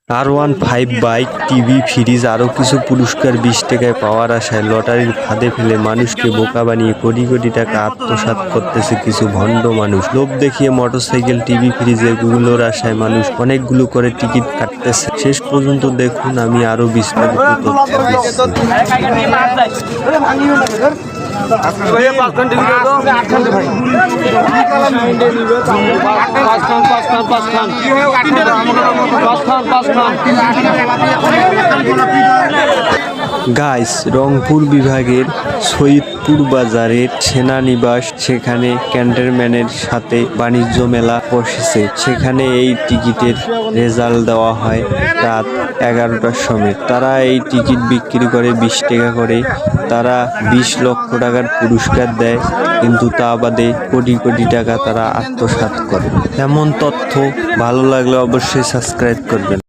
R15 bike, TV, fridge আরও কিছু পুরস্কার 20 টাকায় পাওয়ার আশায় লটারির ফাঁদে ফেলে মানুষকে বোকা বানিয়ে কোটি কোটি টাকা আত্মসাৎ করতেছে কিছু ভণ্ড মানুষ। লোভ দেখিয়ে মোটরসাইকেল, টিভি, ফ্রিজ এগুলোর আশায় মানুষ অনেকগুলো করে টিকিট কাটতেছে। শেষ পর্যন্ত দেখুন, আমি আরো বিস্তারিত তথ্য গাইস, রংপুর বিভাগের সৈয়দপুর বাজারের সেনানিবাস, সেখানে ক্যান্টনমেন্টের সাথে বাণিজ্য মেলা বসেছে। সেখানে এই টিকিটের রেজাল্ট দেওয়া হয় রাত 11টার সময়। তারা এই টিকিট বিক্রি করে 20 টাকা করে। তারা 20 লক্ষ টাকার পুরস্কার দেয়, কিন্তু তা বাদে কোটি কোটি টাকা তারা আত্মসাৎ করে। এমন তথ্য ভালো লাগলে অবশ্যই সাবস্ক্রাইব করবেন।